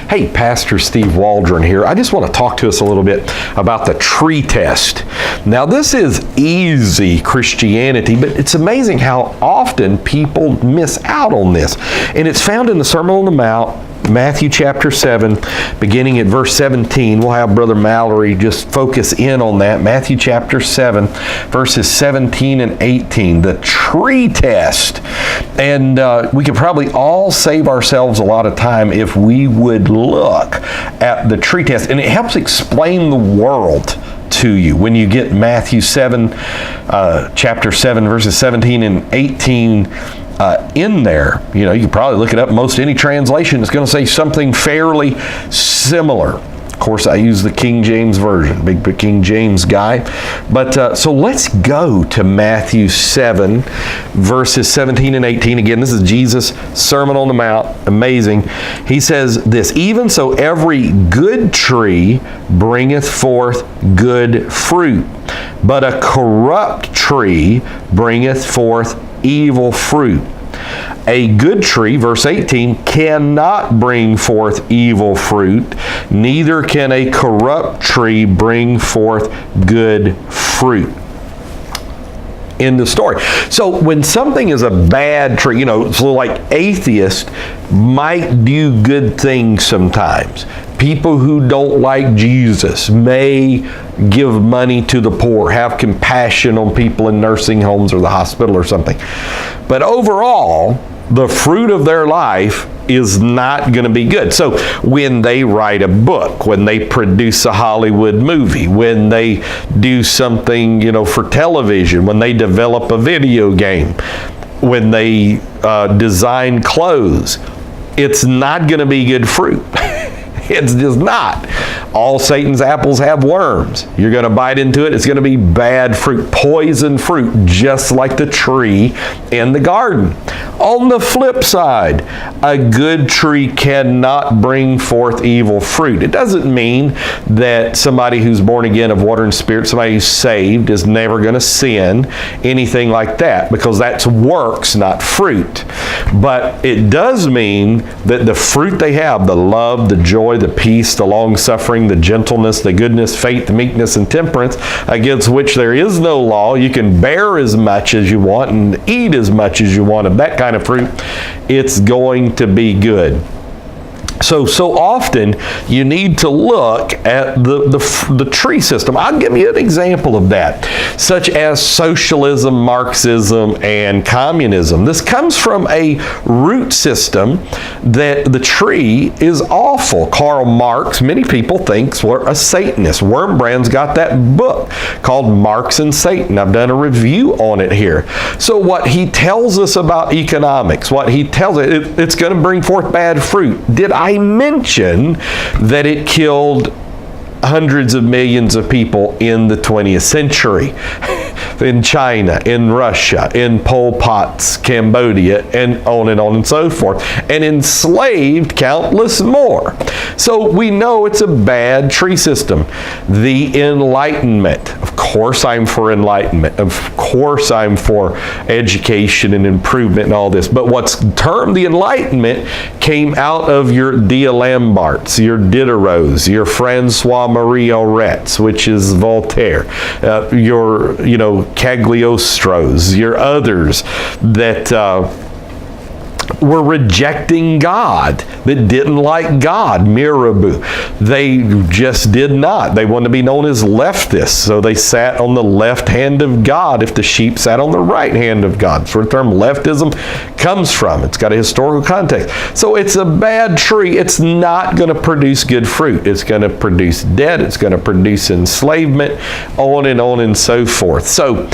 Hey, Pastor Steve Waldron here. I just want to talk to us a little bit about the tree test. Now, this is easy Christianity, but it's amazing how often people miss out on this. And it's found in the Sermon on the Mount, Matthew chapter 7, beginning at verse 17. We'll have Brother Mallory just focus in on that. Matthew chapter 7, verses 17 and 18. The tree test. And we could probably all save ourselves a lot of time if we would look at the tree test. And it helps explain the world to you. When you get Matthew 7, chapter 7, verses 17 and 18 in there, you can probably look it up. Most any translation is going to say something fairly similar. Of course, I use the King James Version, big King James guy. But so let's go to Matthew 7, verses 17 and 18. Again, this is Jesus' Sermon on the Mount. Amazing. He says this, "Even so every good tree bringeth forth good fruit, but a corrupt tree bringeth forth evil fruit. A good tree," verse 18, "cannot bring forth evil fruit, neither can a corrupt tree bring forth good fruit." End of story. So when something is a bad tree, so like atheists might do good things sometimes. People who don't like Jesus may give money to the poor, have compassion on people in nursing homes or the hospital or something. But overall, the fruit of their life is not going to be good. So when they write a book, when they produce a Hollywood movie, when they do something, for television, when they develop a video game, when they design clothes, it's not going to be good fruit. It's just not. All Satan's apples have worms. You're going to bite into it, it's going to be bad fruit, poison fruit, just like the tree in the garden. On the flip side, a good tree cannot bring forth evil fruit. It doesn't mean that somebody who's born again of water and spirit, somebody who's saved, is never going to sin, anything like that, because that's works, not fruit. But it does mean that the fruit they have, the love, the joy, the peace, the long-suffering, the gentleness, the goodness, faith, meekness, and temperance, against which there is no law. You can bear as much as you want and eat as much as you want of that kind of fruit. It's going to be good. So often you need to look at the tree system. I'll give you an example of that, such as socialism, Marxism, and communism. This comes from a root system that the tree is awful. Karl Marx, many people think, were a Satanist. Wormbrand's got that book called Marx and Satan. I've done a review on it here. So what he tells us about economics, what he tells us, it's going to bring forth bad fruit. Did I mention that it killed hundreds of millions of people in the 20th century? In China, in Russia, in Pol Pot's Cambodia, and on and so forth, and enslaved countless more. So we know it's a bad tree system. The Enlightenment, of course I'm for enlightenment, of course I'm for education and improvement and all this, but what's termed the Enlightenment came out of your D'Alemberts, your Diderots, your Francois-Marie Auret's, which is Voltaire, your Cagliostros, your others that were rejecting God, that didn't like God, Mirabeau. They just did not. They wanted to be known as leftists, so they sat on the left hand of God if the sheep sat on the right hand of God. That's where the term leftism comes from. It's got a historical context. So it's a bad tree. It's not going to produce good fruit. It's going to produce debt. It's going to produce enslavement, on and so forth. So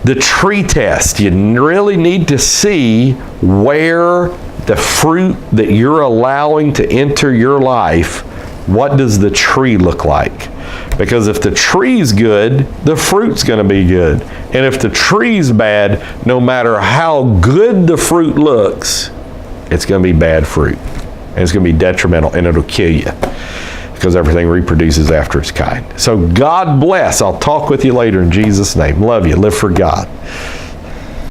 the tree test, you really need to see where the fruit that you're allowing to enter your life, what does the tree look like? Because if the tree's good, the fruit's going to be good. And if the tree's bad, no matter how good the fruit looks, it's going to be bad fruit. And it's going to be detrimental, and it'll kill you, because everything reproduces after its kind. So God bless. I'll talk with you later in Jesus' name. Love you. Live for God.